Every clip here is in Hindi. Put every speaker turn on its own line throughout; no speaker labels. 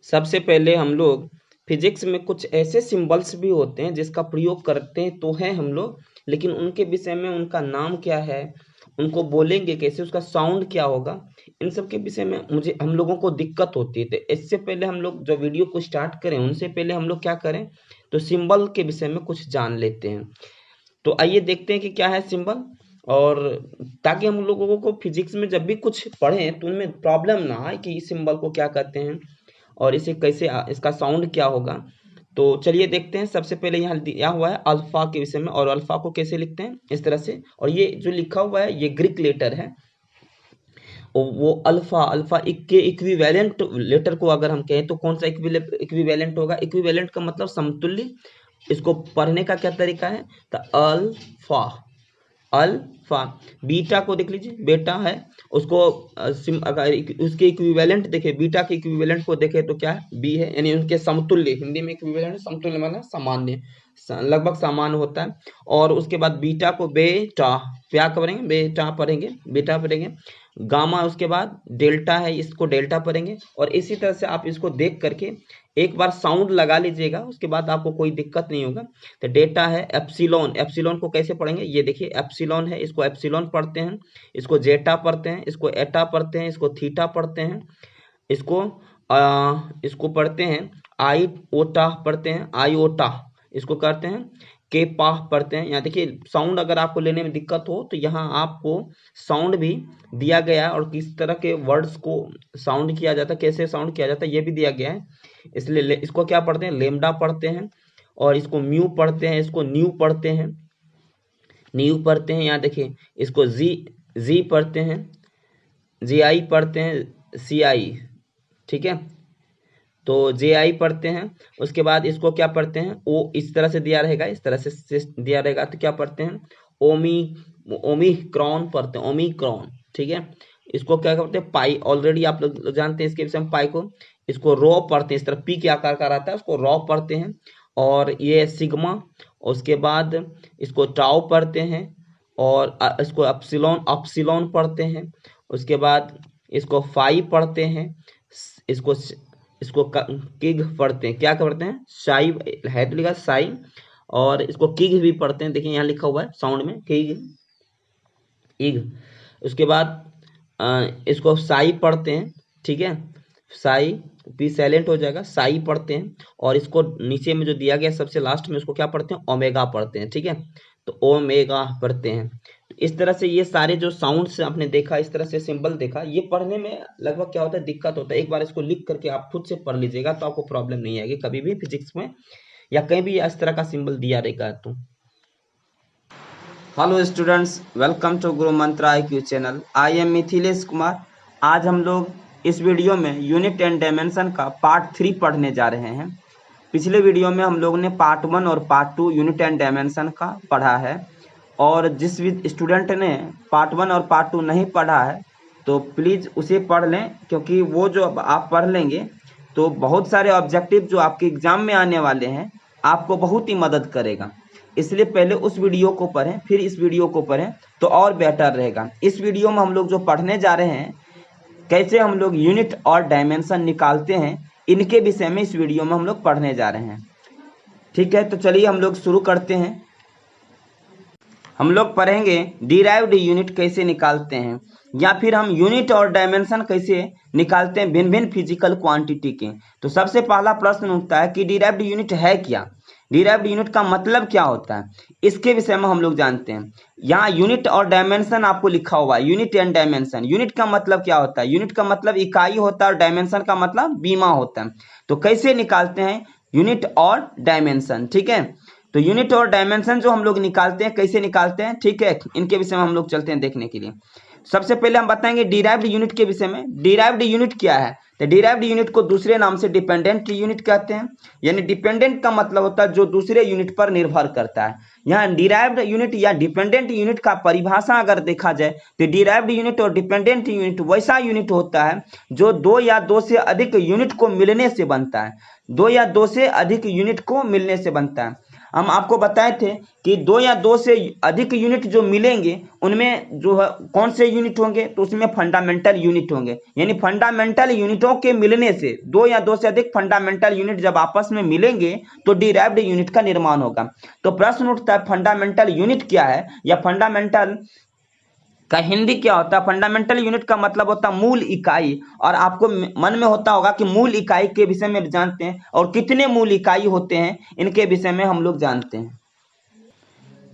सबसे पहले हम लोग फिजिक्स में कुछ ऐसे सिंबल्स भी होते हैं जिसका प्रयोग करते तो हैं हम लोग, लेकिन उनके विषय में उनका नाम क्या है, उनको बोलेंगे कैसे, उसका साउंड क्या होगा, इन सब के विषय में मुझे हम लोगों को दिक्कत होती है। तो इससे पहले हम लोग जो वीडियो को स्टार्ट करें उनसे पहले हम लोग क्या करें, तो सिंबल के विषय में कुछ जान लेते हैं। तो आइए देखते हैं कि क्या है सिंबल, और ताकि हम लोगों को फिजिक्स में जब भी कुछ पढ़ें तो उनमें प्रॉब्लम ना आए कि इस सिंबल को क्या कहते हैं और इसे कैसे इसका साउंड क्या होगा। तो चलिए देखते हैं। सबसे पहले यहाँ दिया हुआ है अल्फा के विषय में, और अल्फा को कैसे लिखते हैं इस तरह से, और ये जो लिखा हुआ है ये ग्रीक लेटर है। और वो अल्फा अल्फा के इक्विवेलेंट लेटर को अगर हम कहें तो कौन सा इक्विवेलेंट होगा, इक्विवेलेंट का मतलब समतुल्य। इसको पढ़ने का क्या तरीका है, तो अल्फा अल्फा। बीटा को देख लीजिए, बेटा है उसको अगर उसके इक्विवेलेंट देखे, बीटा के इक्विवेलेंट को देखे तो क्या है, बी है, यानी उनके समतुल्य। हिंदी में इक्विवेलेंट समतुल्य मतलब सामान्य, लगभग समान होता है। और उसके बाद बीटा को बेटा, क्या करेंगे, बेटा पढ़ेंगे, बेटा पढ़ेंगे। गामा उसके बाद डेल्टा है, इसको डेल्टा पढ़ेंगे। और इसी तरह से आप इसको देख करके एक बार साउंड लगा लीजिएगा, उसके बाद आपको कोई दिक्कत नहीं होगा। तो डेटा है एप्सिलॉन, एप्सिलॉन को कैसे पढ़ेंगे, ये देखिए एप्सिलॉन है, इसको एप्सिलॉन पढ़ते हैं, इसको जेटा पढ़ते हैं, इसको एटा पढ़ते हैं, इसको थीटा पढ़ते हैं, इसको पढ़ते हैं आई ओटा पढ़ते हैं, आईओटा इसको करते हैं, के पाह पढ़ते हैं। यहाँ देखिए साउंड अगर आपको लेने में दिक्कत हो तो यहाँ आपको साउंड भी दिया गया है, और किस तरह के वर्ड्स को साउंड किया जाता है, कैसे साउंड किया जाता है, ये भी दिया गया है। इसलिए इसको क्या पढ़ते हैं, लेमडा पढ़ते हैं, और इसको म्यू पढ़ते हैं, इसको न्यू पढ़ते हैं, न्यू पढ़ते हैं। यहाँ देखिए इसको जी पढ़ते हैं, जी आई पढ़ते हैं, सी आई, ठीक है, तो जे आई पढ़ते हैं। उसके बाद इसको क्या पढ़ते हैं, ओ इस तरह से दिया रहेगा, इस तरह से दिया रहेगा तो क्या पढ़ते हैं, ओमिक्रॉन पढ़ते हैं, ओमिक्रॉन, ठीक है। इसको क्या करते हैं, पाई, ऑलरेडी आप लोग जानते हैं इसके विषय में, पाई को। इसको रॉ पढ़ते हैं, इस तरह पी के आकार का रहता है, उसको रॉ पढ़ते हैं। और ये सिग्मा, उसके बाद इसको टाउ पढ़ते हैं, और इसको अपसिलॉन पढ़ते हैं। उसके बाद इसको फाई पढ़ते हैं, इसको इसको किग पढ़ते हैं, क्या पढ़ते हैं, साई है तो लिखा साई, और इसको किग भी पढ़ते हैं, देखिए यहाँ लिखा हुआ है साउंड में किग, इग। उसके बाद इसको साई पढ़ते हैं, ठीक है, साई, पी साइलेंट हो जाएगा, साई पढ़ते हैं। और इसको नीचे में जो दिया गया सबसे लास्ट में उसको क्या पढ़ते हैं, ओमेगा पढ़ते हैं, ठीक है, तो ओमेगा पढ़ते हैं। इस तरह से ये सारे जो साउंड्स आपने देखा, इस तरह से सिंबल देखा, ये पढ़ने में लगभग क्या होता है, दिक्कत होता है। एक बार इसको लिख करके आप खुद से पढ़ लीजिएगा तो आपको प्रॉब्लम नहीं आएगी कभी भी फिजिक्स में, या कहीं भी इस तरह का सिंबल दिया रहेगा तो। Hello students, welcome to Guru Mantra IQ channel. I am Mithilesh Kumar. आज हम लोग इस वीडियो में यूनिट एंड डायमेंशन का पार्ट 3 पढ़ने जा रहे हैं। पिछले वीडियो में हम लोग ने पार्ट 1 और पार्ट 2 यूनिट एंड डायमेंशन का पढ़ा है, और जिस भी स्टूडेंट ने पार्ट 1 और पार्ट 2 नहीं पढ़ा है तो प्लीज़ उसे पढ़ लें, क्योंकि वो जो आप पढ़ लेंगे तो बहुत सारे ऑब्जेक्टिव जो आपके एग्जाम में आने वाले हैं आपको बहुत ही मदद करेगा। इसलिए पहले उस वीडियो को पढ़ें, फिर इस वीडियो को पढ़ें तो और बेटर रहेगा। इस वीडियो में हम लोग जो पढ़ने जा रहे हैं, कैसे हम लोग यूनिट और डायमेंशन निकालते हैं, इनके विषय में इस वीडियो में हम लोग पढ़ने जा रहे हैं, ठीक है। तो चलिए हम लोग शुरू करते हैं। हम लोग पढ़ेंगे डिराइव्ड यूनिट कैसे निकालते हैं, या फिर हम यूनिट और डायमेंशन कैसे निकालते हैं भिन्न भिन्न फिजिकल क्वांटिटी के। तो सबसे पहला प्रश्न उठता है कि डिराइव्ड यूनिट है क्या, डिराइव्ड यूनिट का मतलब क्या होता है, इसके विषय में हम लोग जानते हैं। यहाँ यूनिट और डायमेंशन आपको लिखा हुआ है, यूनिट एंड डायमेंशन। यूनिट का मतलब क्या होता है, यूनिट का मतलब इकाई होता है, और डायमेंशन का मतलब बीमा होता है। तो कैसे निकालते हैं यूनिट और डायमेंशन, ठीक है। तो यूनिट और डायमेंशन जो हम लोग निकालते हैं, कैसे निकालते हैं, ठीक है, इनके विषय में हम लोग चलते हैं देखने के लिए। सबसे पहले हम बताएंगे डिराइव्ड यूनिट के विषय में। डिराइव्ड यूनिट क्या है, तो डिराइव्ड यूनिट को दूसरे नाम से डिपेंडेंट यूनिट कहते हैं। यानी डिपेंडेंट का मतलब होता है जो दूसरे यूनिट पर निर्भर करता है। यहाँ डिराइव्ड यूनिट या डिपेंडेंट यूनिट का परिभाषा अगर देखा जाए तो डिराइव्ड यूनिट और डिपेंडेंट यूनिट वैसा यूनिट होता है जो 2 या 2 से अधिक यूनिट को मिलने से बनता है, 2 या 2 से अधिक यूनिट को मिलने से बनता है। हम आपको बताए थे कि 2 या 2 से अधिक यूनिट जो मिलेंगे उनमें जो है कौन से यूनिट होंगे, तो उसमें फंडामेंटल यूनिट होंगे। यानी फंडामेंटल यूनिटों के मिलने से 2 या 2 से अधिक फंडामेंटल यूनिट जब आपस में मिलेंगे तो डिराइव्ड यूनिट का निर्माण होगा। तो प्रश्न उठता है फंडामेंटल यूनिट क्या है, या फंडामेंटल का हिंदी क्या होता है। फंडामेंटल यूनिट का मतलब होता है मूल इकाई, और आपको मन में होता होगा कि मूल इकाई के विषय में जानते हैं, और कितने मूल इकाई होते हैं इनके विषय में हम लोग जानते हैं।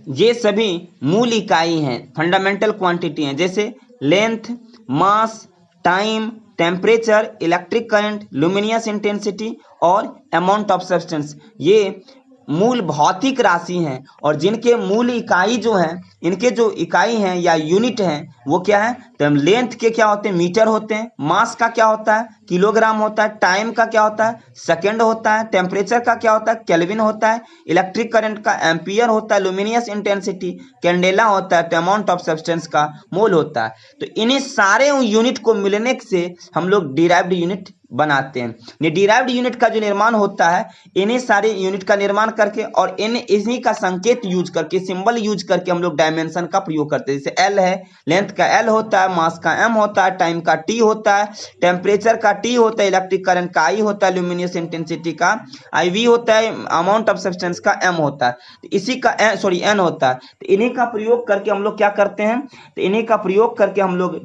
ये सभी मूल इकाई हैं, फंडामेंटल क्वांटिटी हैं, जैसे length, mass, time, temperature, electric current, luminous intensity और अमाउंट ऑफ सब्सटेंस। ये मूल भौतिक राशि हैं, और जिनके मूल इकाई जो हैं, इनके जो इकाई हैं या यूनिट हैं वो क्या है, तो लेंथ के क्या होते हैं, मीटर होते हैं, मास का क्या होता है, किलोग्राम होता है, टाइम का क्या होता है, सेकंड होता है, टेम्परेचर का क्या होता है, केल्विन होता है, इलेक्ट्रिक करंट का एम्पियर होता है, लुमिनियस इंटेंसिटी कैंडेला होता है, तो अमाउंट ऑफ सब्सटेंस का मोल होता है। तो इन्हीं सारे यूनिट को मिलने से हम लोग डिराइव्ड यूनिट बनाते हैं। ये डिराइव्ड यूनिट का जो निर्माण होता है इन्हीं सारे यूनिट का निर्माण करके और इन्हीं का संकेत यूज करके, सिंबल यूज करके हम लोग डायमेंशन का प्रयोग करते हैं। जैसे एल है, लेंथ का एल होता है, मास का एम होता है, टाइम का टी होता है, टेम्परेचर का टी होता है, इलेक्ट्रिक करंट का आई होता है, ल्यूमिनियस इंटेंसिटी का आई वी होता है, अमाउंट ऑफ सब्सटेंस का एम होता है, तो इसी का एन होता है। तो इन्हीं का प्रयोग करके हम लोग क्या करते हैं, तो इन्हीं का प्रयोग करके हम लोग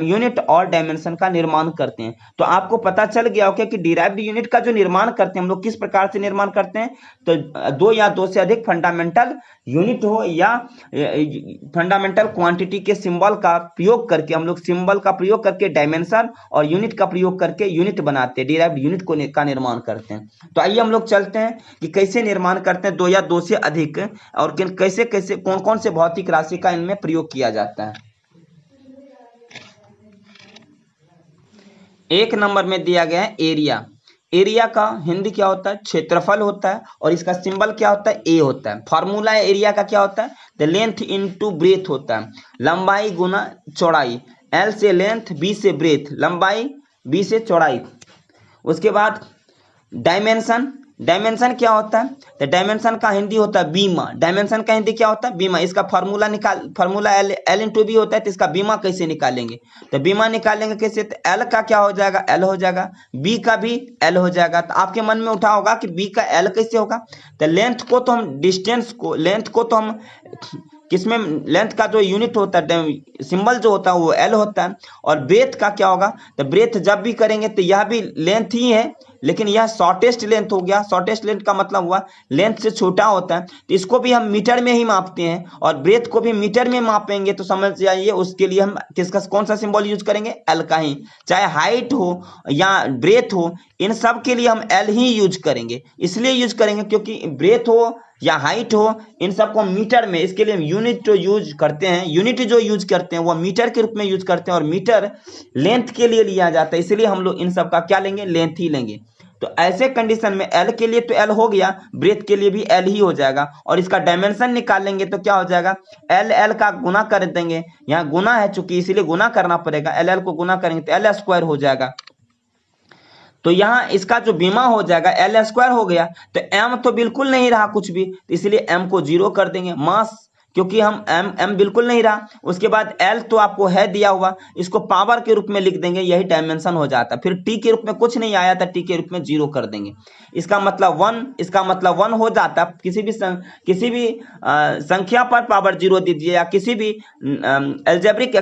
यूनिट और डायमेंशन का निर्माण करते हैं। तो आपको पता चल गया होगा कि डिराइव्ड यूनिट का जो निर्माण करते हैं हम लोग किस प्रकार से निर्माण करते हैं। तो 2 या 2 से अधिक फंडामेंटल यूनिट हो या फंडामेंटल क्वांटिटी के सिंबल का प्रयोग करके हम लोग सिंबल का प्रयोग करके डायमेंशन और यूनिट का प्रयोग करके यूनिट बनाते हैं, डिराइव्ड यूनिट का निर्माण करते हैं। तो आइए हम लोग चलते हैं कि कैसे निर्माण करते हैं 2 या 2 से अधिक, और कैसे कैसे कौन कौन से भौतिक राशि का इनमें प्रयोग किया जाता है। 1 नंबर में दिया गया है एरिया। एरिया का हिंदी क्या होता है, क्षेत्रफल होता है, और इसका सिंबल क्या होता है, ए होता है। फॉर्मूला एरिया का क्या होता है, द लेंथ इनटू ब्रेथ होता है, लंबाई गुना चौड़ाई। एल से लेंथ, बी से ब्रेथ, लंबाई, बी से चौड़ाई। उसके बाद डायमेंशन, डायमेंशन क्या होता है, तो डायमेंशन का हिंदी होता है बीमा। डायमेंशन का हिंदी क्या होता है, बीमा। इसका फार्मूला एल इंटू बी होता है, तो इसका बीमा कैसे निकालेंगे, तो बीमा निकालेंगे कैसे, तो एल का क्या हो जाएगा, एल हो जाएगा, बी का भी एल हो जाएगा। तो आपके मन में उठा होगा कि बी का एल कैसे होगा, तो लेंथ को तो हम डिस्टेंस को, लेंथ को तो हम किसमें, लेंथ का जो यूनिट होता है, सिंबल जो होता है वो एल होता है। और ब्रेथ का क्या होगा, तो ब्रेथ जब भी करेंगे तो यह भी लेंथ ही है, लेकिन यह शॉर्टेस्ट लेंथ हो गया। शॉर्टेस्ट लेंथ का मतलब हुआ लेंथ से छोटा होता है, तो इसको भी हम मीटर में ही मापते हैं, और ब्रेथ को भी मीटर में मापेंगे। तो समझ जाइए उसके लिए हम किसका कौन सा सिंबल यूज करेंगे, एल का ही। चाहे हाइट हो या ब्रेथ हो, इन सब के लिए हम एल ही यूज करेंगे। इसलिए यूज करेंगे क्योंकि ब्रेथ हो या हाइट हो, इन सबको मीटर में, इसके लिए हम यूनिट जो यूज करते हैं, यूनिट जो यूज करते हैं वो मीटर के रूप में यूज करते हैं, और मीटर लेंथ के लिए लिया जाता है, इसलिए हम लोग इन सब का क्या लेंगे, लेंथ ही लेंगे। तो ऐसे कंडीशन में एल के लिए तो एल हो गया, ब्रेथ के लिए भी एल ही हो जाएगा। और इसका डायमेंशन निकालेंगे तो क्या हो जाएगा, एल एल का गुना कर देंगे, यहाँ गुना है चूंकि इसीलिए गुना करना पड़ेगा, एल एल को गुना करेंगे तो एल स्क्वायर हो जाएगा। तो यहाँ इसका जो बीमा हो जाएगा एल स्क्वायर हो गया, तो एम तो बिल्कुल नहीं रहा कुछ भी, इसलिए एम को 0 कर देंगे। मास, क्योंकि हम एम बिल्कुल नहीं रहा। उसके बाद एल तो आपको है दिया हुआ, इसको पावर के रूप में लिख देंगे, यही डायमेंशन हो जाता। फिर टी के रूप में कुछ नहीं आया था, टी के रूप में 0 कर देंगे। इसका मतलब 1, इसका मतलब 1 हो जाता। किसी भी संख्या पर पावर 0 दीजिए, या किसी भी एल्जेब्रिक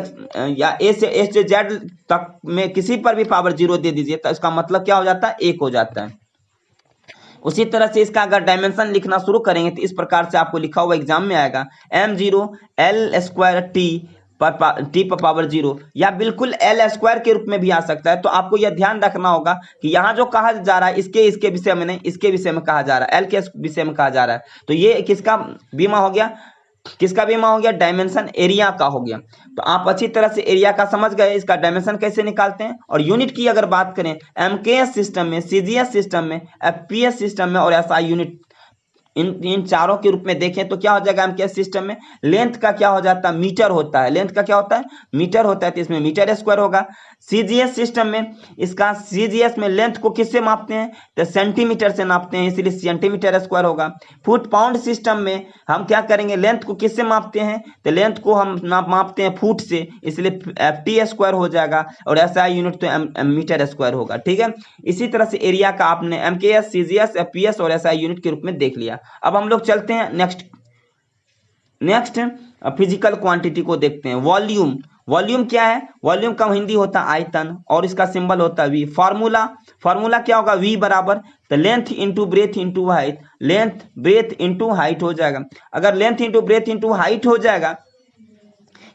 या ए से जेड तक में किसी पर भी पावर 0 दे दीजिए, तो इसका मतलब क्या हो जाता है, 1 हो जाता है। उसी तरह से इसका अगर डायमेंशन लिखना शुरू करेंगे तो इस प्रकार से आपको लिखा हुआ एग्जाम में आएगा, m0 एल स्क्वायर टी पर पावर 0, या बिल्कुल एल स्क्वायर के रूप में भी आ सकता है। तो आपको यह ध्यान रखना होगा कि यहाँ जो कहा जा रहा है इसके विषय में नहीं, इसके विषय में कहा जा रहा है, एल के विषय में कहा जा रहा है। तो ये किसका बीमा हो गया, किसका बीमा हो गया, डायमेंशन एरिया का हो गया। तो आप अच्छी तरह से एरिया का समझ गए, इसका डायमेंशन कैसे निकालते हैं। और यूनिट की अगर बात करें, एमकेएस सिस्टम में, सीजीएस सिस्टम में, एफपीएस सिस्टम में और एसआई यूनिट इन चारों के रूप में देखें तो क्या हो जाएगा एमकेएस सिस्टम में, लेंथ का क्या हो जाता है, मीटर होता है, लेंथ का क्या होता है, मीटर होता है, तो इसमें मीटर स्क्वायर होगा। सीजीएस सिस्टम में इसका सीजीएस में लेंथ को किससे मापते हैं, तो सेंटीमीटर से नापते हैं, इसलिए सेंटीमीटर स्क्वायर होगा। फुट पाउंड सिस्टम में हम क्या करेंगे, लेंथ को किससे मापते हैं, तो लेंथ को हम मापते हैं फुट से, इसलिए ft स्क्वायर हो जाएगा, और एसआई यूनिट तो मीटर स्क्वायर होगा। ठीक है, इसी तरह से एरिया का आपने एमकेएस, सीजीएस, एफपीएस और एसआई यूनिट के रूप में देख लिया। अब हम लोग चलते हैं नेक्स्ट फिजिकल क्वांटिटी को देखते हैं। वॉल्यूम, वॉल्यूम क्या है, वॉल्यूम का हिंदी होता है आयतन, और इसका सिंबल होता है वी। फार्मूला क्या होगा, वी बराबर तो length into breadth into height, length breadth into height हो जाएगा। अगर length into breadth into height हो जाएगा,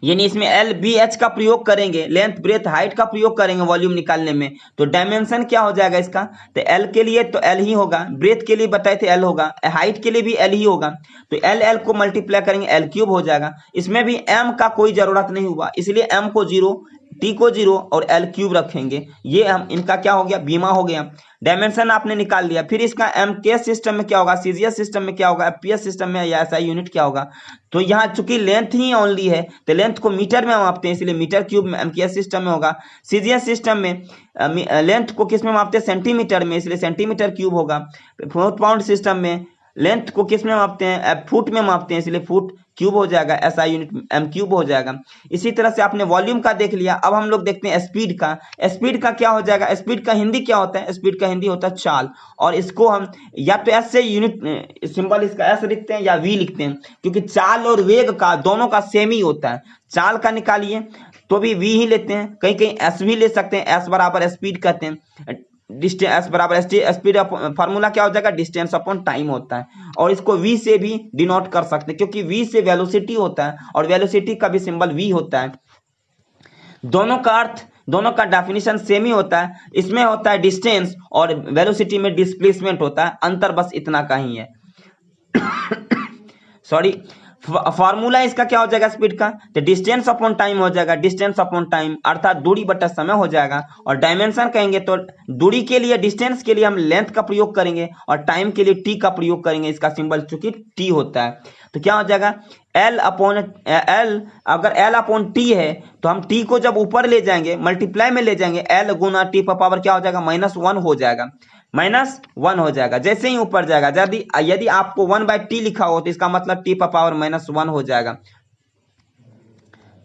यानी इसमें एल बी एच का प्रयोग करेंगे, लेंथ ब्रेथ हाइट का प्रयोग करेंगे वॉल्यूम निकालने में, तो डायमेंशन क्या हो जाएगा इसका, तो एल के लिए तो एल ही होगा, ब्रेथ के लिए बताए थे एल होगा, हाइट के लिए भी एल ही होगा, तो एल एल को मल्टीप्लाई करेंगे एल क्यूब हो जाएगा। इसमें भी एम का कोई जरूरत नहीं हुआ, इसलिए एम को 0, टी को 0 और एल क्यूब रखेंगे। ये हम इनका क्या हो गया, बीमा हो गया, डायमेंशन आपने निकाल लिया। फिर इसका एमकेएस सिस्टम में क्या होगा, सीजीएस सिस्टम में क्या होगा, एफपीएस सिस्टम में या एसआई यूनिट क्या होगा, तो यहाँ चूंकि लेंथ ही ओनली है तो लेंथ को मीटर में मापते हैं, इसलिए मीटर क्यूब में एमकेएस सिस्टम में होगा। सीजीएस सिस्टम में लेंथ को किस में मापते हैं, सेंटीमीटर में, इसलिए सेंटीमीटर क्यूब होगा। फुट पाउंड सिस्टम में लेंथ को किस में मापते हैं, फुट में मापते हैं, इसलिए फुट क्यूब हो जाएगा, एसआई यूनिट एम क्यूब हो जाएगा। इसी तरह से आपने वॉल्यूम का देख लिया। अब हम लोग देखते हैं स्पीड का। स्पीड का क्या हो जाएगा, स्पीड का हिंदी क्या होता है, स्पीड का हिंदी होता है चाल, और इसको हम या तो एस से यूनिट सिंबल इसका एस लिखते हैं या वी लिखते हैं, क्योंकि चाल और वेग का दोनों का सेम ही होता है। चाल का निकालिए तो भी वी ही लेते हैं, कहीं कहीं एस भी ले सकते हैं, एस बराबर स्पीड कहते हैं, डिस्टेंस बराबर स्पीड, फार्मूला क्या हो जाएगा, डिस्टेंस अपॉन टाइम होता है, और इसको v से भी डिनोट कर सकते हैं, क्योंकि v से वेलोसिटी होता है और वेलोसिटी का भी सिंबल v होता है। दोनों का अर्थ, दोनों का डेफिनेशन सेम ही होता है, इसमें होता है डिस्टेंस और वेलोसिटी में डिस्प्लेसमेंट होता है, अंतर बस इतना का ही है। सॉरी, फार्मूला इसका क्या हो जाएगा स्पीड का, तो डिस्टेंस अपॉन टाइम हो जाएगा, डिस्टेंस अपॉन टाइम अर्थात दूरी बटा समय हो जाएगा। और डायमेंशन कहेंगे तो दूरी के लिए, डिस्टेंस के लिए हम लेंथ का प्रयोग करेंगे और टाइम के लिए टी का प्रयोग करेंगे, इसका सिंबल चूंकि टी होता है, तो क्या हो जाएगा एल अपॉन एल। अगर एल अपॉन टी है तो हम टी को जब ऊपर ले जाएंगे, मल्टीप्लाई में ले जाएंगे, एल गुना टी का पावर क्या हो जाएगा, -1 हो जाएगा, -1 हो जाएगा। जैसे ही ऊपर जाएगा, यदि आपको 1/t लिखा हो तो इसका मतलब t पर पावर -1 हो जाएगा,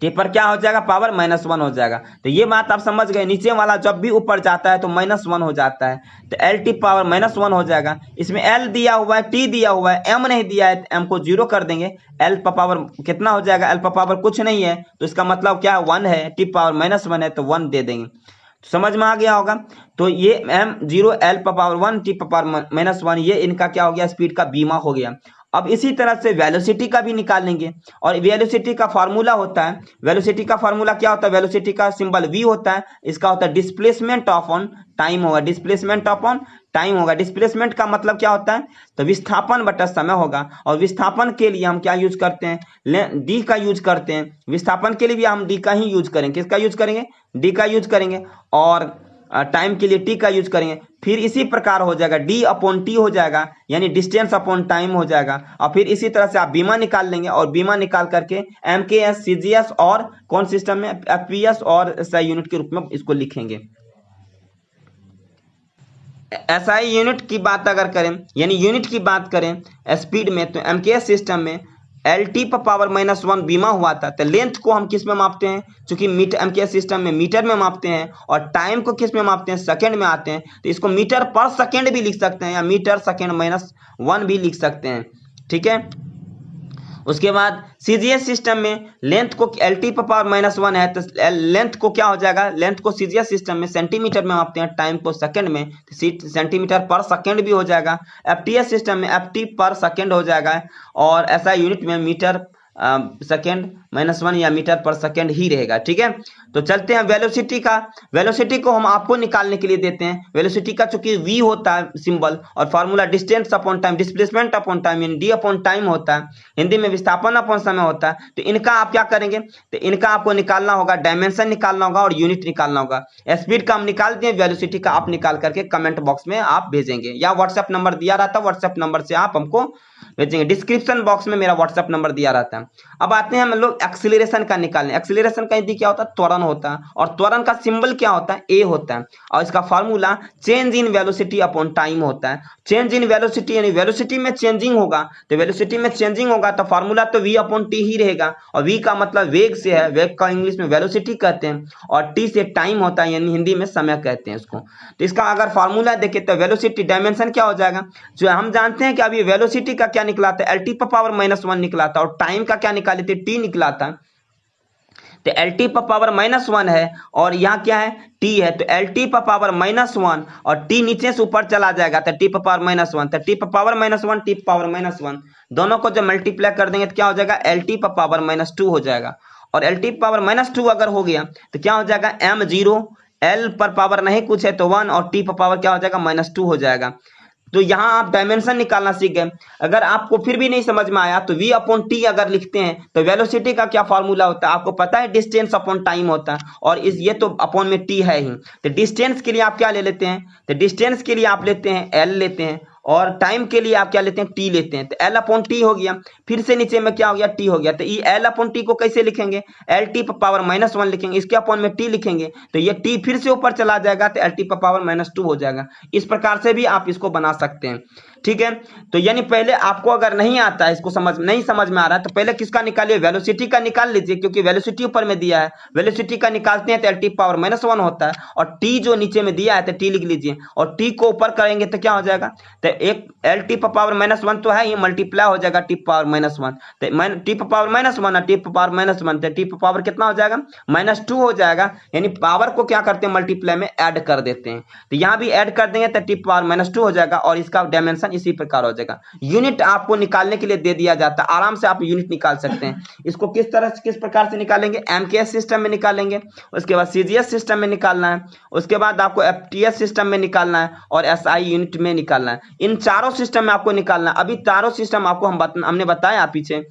t पर क्या हो जाएगा, पावर -1 हो जाएगा। तो ये बात आप समझ गए, नीचे वाला जब भी ऊपर जाता है तो -1 हो जाता है, तो lt पावर -1 हो जाएगा। इसमें l दिया हुआ है, t दिया हुआ है, m नहीं दिया है, m को 0 कर देंगे, l पर पावर कितना हो जाएगा, l पर पावर कुछ नहीं है, तो इसका मतलब क्या है, 1 है, t पावर -1 है तो 1 दे देंगे, समझ में आ गया होगा। तो ये m0 l पर पावर 1 t पर पावर -1, ये इनका क्या हो गया, स्पीड का बीमा हो गया। अब इसी तरह से वेलोसिटी का भी निकालेंगे, और वेलोसिटी का फार्मूला होता है, वेलोसिटी का फार्मूला क्या होता है, वेलोसिटी का सिंबल v होता है, इसका होता है डिस्प्लेसमेंट अपॉन टाइम होगा, डिस्प्लेसमेंट अपॉन टाइम होगा। डिस्प्लेसमेंट का मतलब क्या होता है, तो विस्थापन बटा समय होगा, और विस्थापन के लिए हम क्या यूज करते हैं, डी का यूज करते हैं। विस्थापन के लिए भी हम डी का ही यूज करेंगे, किसका यूज करेंगे, डी का यूज करेंगे, और टाइम के लिए टी का यूज करेंगे। फिर इसी प्रकार हो जाएगा डी अपॉन टी हो जाएगा, यानी डिस्टेंस अपॉन टाइम हो जाएगा, और फिर इसी तरह से आप बीमा निकाल लेंगे, और बीमा निकाल करके एमकेएस, सीजीएस और कौन सिस्टम में, एफपीएस और एसआई यूनिट के रूप में इसको लिखेंगे। एसआई यूनिट की बात अगर करें, यानी यूनिट की बात करें स्पीड में, तो एमकेएस सिस्टम में LT पर पावर -1 बीमा हुआ था, तो लेंथ को हम किस में मापते हैं, क्योंकि मीटर एमकेएस सिस्टम में मीटर में मापते हैं, और टाइम को किस में मापते हैं, सेकंड में आते हैं, तो इसको मीटर पर सेकंड भी लिख सकते हैं, या मीटर सेकंड -1 भी लिख सकते हैं, ठीक है। उसके बाद सीजीएस सिस्टम में लेंथ को LT पर पावर -1 है, तो लेंथ को क्या हो जाएगा, लेंथ को सीजीएस सिस्टम में सेंटीमीटर में मापते हैं, टाइम को सेकंड में, तो सेंटीमीटर पर सेकंड भी हो जाएगा। एफटीएस सिस्टम में FT पर सेकंड हो जाएगा, और एसआई यूनिट में मीटर सेकेंड -1 या मीटर पर सेकेंड ही रहेगा। ठीक है, तो चलते हैं वेलोसिटी को हम आपको निकालने के लिए देते हैं। वेलोसिटी का चूंकि v होता है सिंबल और formula distance upon time, displacement upon time यानी d अपॉन टाइम होता है, हिंदी में विस्थापन अपॉन समय होता है। तो इनका आप क्या करेंगे, तो इनका आपको निकालना होगा, डायमेंशन निकालना होगा और यूनिट निकालना होगा। स्पीड का हम निकाल दिए, वेलोसिटी का आप निकाल करके कमेंट बॉक्स में आप भेजेंगे या व्हाट्सएप नंबर दिया रहता है, व्हाट्सएप नंबर से आप हमको भेजेंगे। डिस्क्रिप्शन बॉक्स में मेरा व्हाट्सएप नंबर दिया रहता है। अब आते हैं हम लोग एक्सीलरेशन का निकालने। एक्सीलरेशन का हिंदी क्या होता है, त्वरण होता है, और त्वरण का सिंबल क्या होता है, ए होता है, और इसका formula change in velocity upon time होता है। चेंज इन वेलोसिटी यानी वेलोसिटी में चेंजिंग होगा, तो वेलोसिटी में चेंजिंग होगा तो फार्मूला तो v अपॉन टी ही रहेगा, और v का मतलब वेग से है, वेग का इंग्लिश में वेलोसिटी कहते हैं, और t से टाइम होता है यानी हिंदी में समय कहते हैं इसको। तो इसका अगर फार्मूला देखें तो वेलोसिटी डायमेंशन क्या हो जाएगा, जो हम जानते हैं कि अभी वेलोसिटी का क्या निकला था, एल टी पावर -1 निकला था, और टाइम का क्या निकाले थे, टी निकला था। तो एल टी पावर -1 है और यहाँ क्या है, टी है, तो एल टी पावर -1 और टी नीचे से ऊपर चला जाएगा, तो टी पावर -1, तो टी पावर -1 टी पावर -1 दोनों को जब मल्टीप्लाई कर देंगे तो क्या हो जाएगा, एल टी पावर -2 हो जाएगा। और एल टी पावर -2 अगर हो गया तो क्या हो जाएगा, m0, एल पर पावर नहीं कुछ है तो 1, और टी पर पावर क्या हो जाएगा, -2 हो जाएगा। तो यहां आप डायमेंशन निकालना सीख गए। अगर आपको फिर भी नहीं समझ में आया तो v अपॉन टी अगर लिखते हैं तो वेलोसिटी का क्या फॉर्मूला होता है, आपको पता है, डिस्टेंस अपॉन टाइम होता है, और इस ये तो अपॉन में टी है ही। तो डिस्टेंस के लिए आप क्या ले लेते हैं, तो डिस्टेंस के लिए आप लेते हैं एल लेते हैं, और टाइम के लिए आप क्या लेते हैं, टी लेते हैं। तो एल अपॉन टी हो गया, फिर से नीचे में क्या हो गया, टी हो गया। तो ये एल अपॉन टी को कैसे लिखेंगे, एल टी पावर -1 लिखेंगे, इसके अपॉन में टी लिखेंगे, तो ये टी फिर से ऊपर चला जाएगा तो एल टी पावर -2 हो जाएगा। इस प्रकार से भी आप इसको बना सकते हैं। ठीक है, तो यानी पहले आपको अगर नहीं आता है, इसको नहीं समझ में आ रहा है, तो पहले किसका निकालिए, वेलोसिटी का निकाल लीजिए, क्योंकि वेलोसिटी ऊपर में दिया है। वेलोसिटी का निकालते हैं तो एल टी पावर -1 होता है, और टी जो नीचे में दिया है तो टी लिख लीजिए, और टी को ऊपर करेंगे तो क्या हो जाएगा, तो एक एल टी पावर -1 तो है, ये मल्टीप्लाई हो जाएगा टी पावर -1, तो टी पावर -1 टी पावर -1, तो टी पावर कितना हो जाएगा, -2 हो जाएगा। यानी पावर को क्या करते हैं, मल्टीप्लाई में ऐड कर देते हैं, तो यहाँ भी ऐड कर देंगे तो टी पावर -2 हो जाएगा, और इसका डायमेंशन इसी प्रकार हो जाएगा। यूनिट आपको निकालने के लिए दे दिया जाता है, आराम से आप यूनिट निकाल सकते हैं। इसको किस प्रकार से निकालेंगे, एमकेएस सिस्टम में निकालेंगे, उसके बाद सीजीएस सिस्टम में निकालना है, उसके बाद आपको एफटीएस सिस्टम में निकालना है, और एसआई यूनिट में निकालना है। इन चारों सिस्टम में आपको निकालना है। अभी चारों सिस्टम आपको हमने बताया पीछे,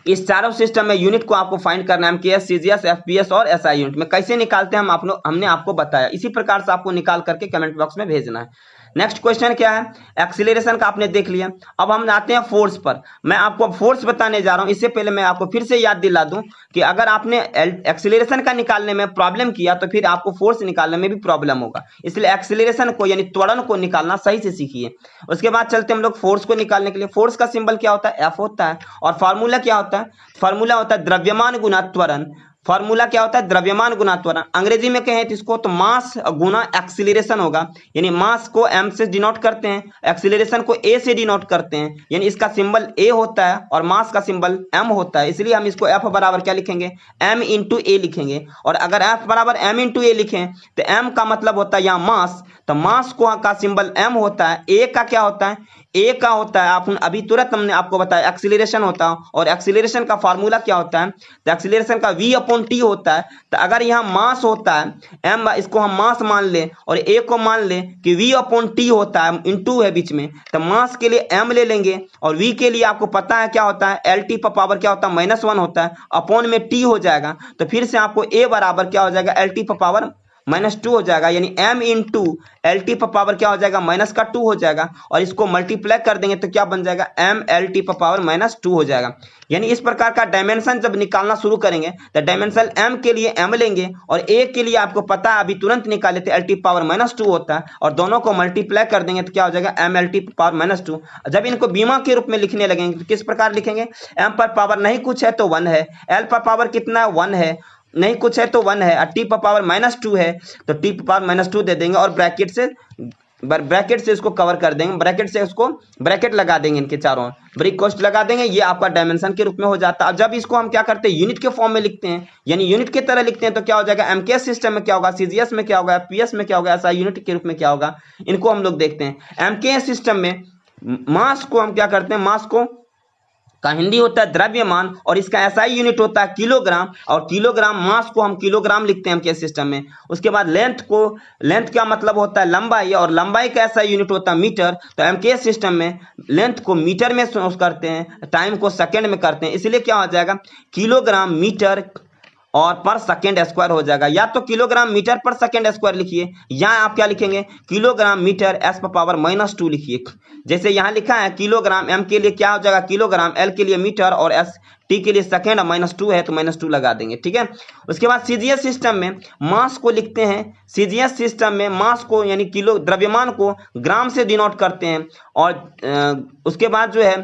इस चारों सिस्टम में यूनिट को आपको फाइंड करना है, एमकेएस, सीजीएस, एफपीएस और एसआई यूनिट में कैसे निकालते हैं हमने आपको बताया। इसी प्रकार से आपको निकाल करके कमेंट बॉक्स में भेजना है। नेक्स्ट क्वेश्चन क्या है, एक्सीलरेशन का आपने देख लिया। अब हम आते हैं फोर्स पर। मैं आपको फोर्स बताने जा रहा हूं, इससे पहले मैं आपको फिर से याद दिला दूं कि अगर आपने एक्सीलरेशन का निकालने में प्रॉब्लम किया तो फिर आपको फोर्स निकालने में भी प्रॉब्लम होगा, इसलिए एक्सीलरेशन को यानी त्वरण को निकालना सही से सीखिए। उसके बाद चलते हम लोग फोर्स को निकालने के लिए। फोर्स का सिंबल क्या होता है, एफ होता है, और फार्मूला क्या होता है, फार्मूला होता है द्रव्यमान गुना त्वरण। फॉर्मूला क्या होता है, द्रव्यमान गुना त्वरण। अंग्रेजी में कहें तो इसको तो मास गुना एक्सीलरेशन होगा, यानी मास को m से डिनोट करते हैं, एक्सीलरेशन को a से डिनोट करते हैं, यानी इसका सिंबल a होता है और मास का सिंबल m होता है, इसलिए हम इसको f बराबर क्या लिखेंगे, m इंटू ए लिखेंगे। और अगर f बराबर m इंटू ए लिखें तो m का मतलब होता है यहाँ मास, तो मास को का सिंबल m होता है, a का क्या होता है, a का होता है आप अभी तुरंत हमने आपको बताया एक्सीलरेशन होता है, और एक्सीलरेशन का फार्मूला क्या होता है, तो एक्सीलरेशन का v अपॉन टी होता है। तो अगर यहाँ मास होता है m, इसको हम मास मान लें और a को मान लें कि v अपॉन टी होता है, इंटू है बीच में, तो मास के लिए m ले लेंगे और v के लिए आपको पता है क्या होता है, एल टी पर पावर क्या होता है, -1 होता है, अपॉन में t हो जाएगा। तो फिर से आपको a बराबर क्या हो जाएगा, एल टी पर पावर -2 हो जाएगा, यानी m इंटू एल टी पर पावर क्या हो जाएगा, -2 हो जाएगा, और इसको मल्टीप्लाई कर देंगे तो क्या बन जाएगा, m एल टी पर पावर -2 हो जाएगा। यानी इस प्रकार का डायमेंशन जब निकालना शुरू करेंगे तो डायमेंशन m के लिए m लेंगे और a के लिए आपको पता है अभी तुरंत निकाले थे एल टी पावर -2 होता है, और दोनों को मल्टीप्लाई कर देंगे तो क्या हो जाएगा, m एल टी पावर -2। जब इनको बीमा के रूप में लिखने लगेंगे तो किस प्रकार लिखेंगे, m पर पावर नहीं कुछ है तो 1 है, l पर पावर कितना है, 1 है, नहीं कुछ है तो 1 है, और टी पर पावर -2 है तो टी पर पावर -2 दे देंगे, और ब्रैकेट से इसको कवर कर देंगे, ब्रैकेट से उसको ब्रैकेट लगा देंगे, इनके चारों ब्रेक कॉस्ट लगा देंगे, ये आपका डायमेंशन के रूप में हो जाता है। अब जब इसको हम क्या करते हैं, यूनिट के फॉर्म में लिखते हैं, यानी यूनिट की तरह लिखते हैं, तो क्या हो जाएगा, एमकेएस सिस्टम में क्या होगा, सीजीएस में क्या होगा, एफपीएस में क्या होगा, ऐसा यूनिट के रूप में क्या होगा, इनको हम लोग देखते हैं। एमकेएस सिस्टम में मास को हम क्या करते हैं, मास को का हिंदी होता है द्रव्यमान और इसका एसआई यूनिट होता है किलोग्राम, और किलोग्राम मास को हम किलोग्राम लिखते हैं एमकेएस सिस्टम में। उसके बाद लेंथ का मतलब होता है लंबाई, और लंबाई का एसआई यूनिट होता है मीटर। तो एमकेएस सिस्टम में लेंथ को मीटर में करते हैं, टाइम को सेकेंड में करते हैं, इसलिए क्या हो जाएगा किलोग्राम मीटर और पर सेकेंड स्क्वायर हो जाएगा। या तो किलोग्राम मीटर पर सेकेंड स्क्वायर लिखिए, या आप क्या लिखेंगे किलोग्राम मीटर एस पर पावर -2 लिखिए। जैसे यहाँ लिखा है किलोग्राम, एम के लिए क्या हो जाएगा किलोग्राम, एल के लिए मीटर और एस टी के लिए सेकेंड, -2 है तो -2 लगा देंगे, ठीक है। उसके बाद सीजीएस सिस्टम में मास को लिखते हैं, सीजीएस सिस्टम में मास को यानी किलो द्रव्यमान को ग्राम से डिनोट करते हैं, और उसके बाद जो है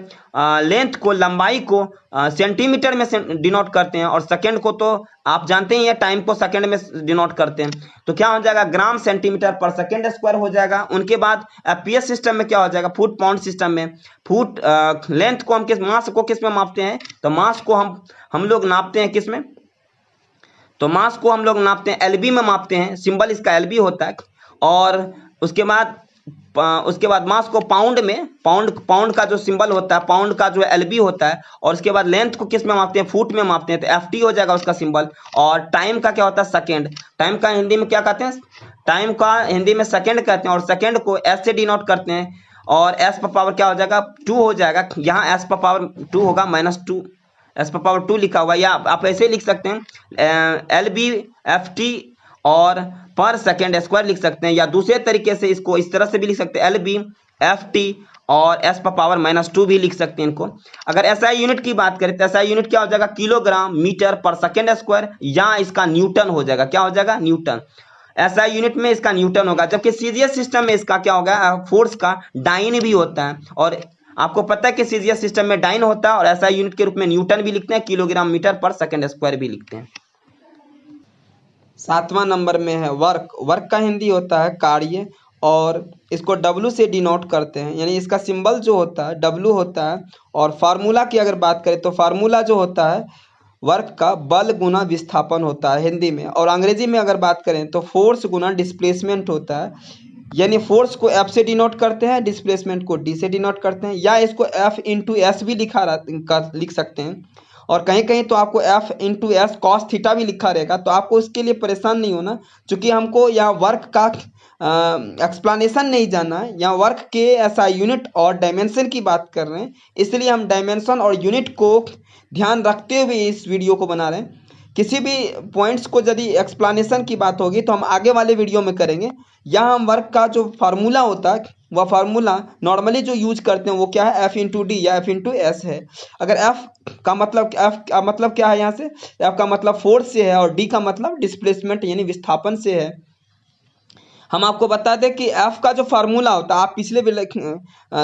लेंथ को लंबाई को सेंटीमीटर में डिनोट करते हैं, और सेकंड को तो आप जानते ही हैं टाइम को सेकंड में डिनोट करते हैं। तो क्या हो जाएगा ग्राम सेंटीमीटर पर सेकंड स्क्वायर हो जाएगा। उनके बाद एफपीएस सिस्टम में क्या हो जाएगा फुट पाउंड सिस्टम में फुट लेंथ को हम मास को किस में मापते हैं, तो मास को हम लोग नापते हैं किस में, तो मास को हम लोग नापते हैं एलबी में मापते हैं, सिंबल इसका एलबी होता है। और उसके बाद मास को पाउंड में, पाउंड का जो सिंबल होता है पाउंड का जो एलबी होता है, और उसके बाद लेंथ को किस में मापते हैं फुट में मापते हैं, तो एफटी हो जाएगा उसका सिंबल। और टाइम का क्या होता है सेकेंड, टाइम का हिंदी में क्या कहते हैं, टाइम का हिंदी में सेकेंड कहते हैं, और सेकेंड को एस से डिनोट करते हैं, और एस पर पावर क्या हो जाएगा 2 हो जाएगा। यहाँ एस पर पावर 2 होगा -2, एस पर पावर 2 लिखा हुआ, या आप ऐसे लिख सकते हैं एलबी एफटी और पर सेकेंड स्क्वायर लिख सकते हैं, या दूसरे तरीके से इसको इस तरह से भी लिख सकते हैं एलबी एफटी और एस पर पावर -2 भी लिख सकते हैं इनको। अगर एसआई यूनिट की बात करें तो एसआई यूनिट क्या हो जाएगा किलोग्राम मीटर पर सेकेंड स्क्वायर, या इसका न्यूटन हो जाएगा, क्या हो जाएगा न्यूटन। एसआई यूनिट में इसका न्यूटन होगा, जबकि सीजीएस सिस्टम में इसका क्या होगा फोर्स का डाइन भी होता है। और आपको पता है कि सीजीएस सिस्टम में डाइन होता है, और एसआई यूनिट के रूप में न्यूटन भी लिखते हैं, किलोग्राम मीटर पर सेकेंड स्क्वायर भी लिखते हैं। 7वां नंबर में है वर्क। वर्क का हिंदी होता है कार्य, और इसको W से डिनोट करते हैं, यानी इसका सिंबल जो होता है W होता है। और फार्मूला की अगर बात करें तो फार्मूला जो होता है वर्क का बल गुना विस्थापन होता है हिंदी में, और अंग्रेजी में अगर बात करें तो फोर्स गुना डिस्प्लेसमेंट होता है। यानी फोर्स को F से डिनोट करते हैं, डिस्प्लेसमेंट को D से डिनोट करते हैं, या इसको F × S भी लिख सकते हैं। और कहीं कहीं तो आपको F × S cos थीटा भी लिखा रहेगा, तो आपको इसके लिए परेशान नहीं होना, क्योंकि हमको यहाँ वर्क का एक्सप्लेनेशन नहीं जानना है। यहाँ वर्क के ऐसा यूनिट और डायमेंशन की बात कर रहे हैं, इसलिए हम डायमेंशन और यूनिट को ध्यान रखते हुए इस वीडियो को बना रहे हैं। किसी भी पॉइंट्स को यदि एक्सप्लेनेशन की बात होगी तो हम आगे वाले वीडियो में करेंगे। यहाँ हम वर्क का जो फार्मूला होता है वह फार्मूला नॉर्मली जो यूज करते हैं वो क्या है F × D या F × S है। अगर F का मतलब क्या है, यहाँ से F का मतलब फोर्स से है, और D का मतलब डिस्प्लेसमेंट यानी विस्थापन से है। हम आपको बता दें कि F का जो फार्मूला होता है, आप पिछले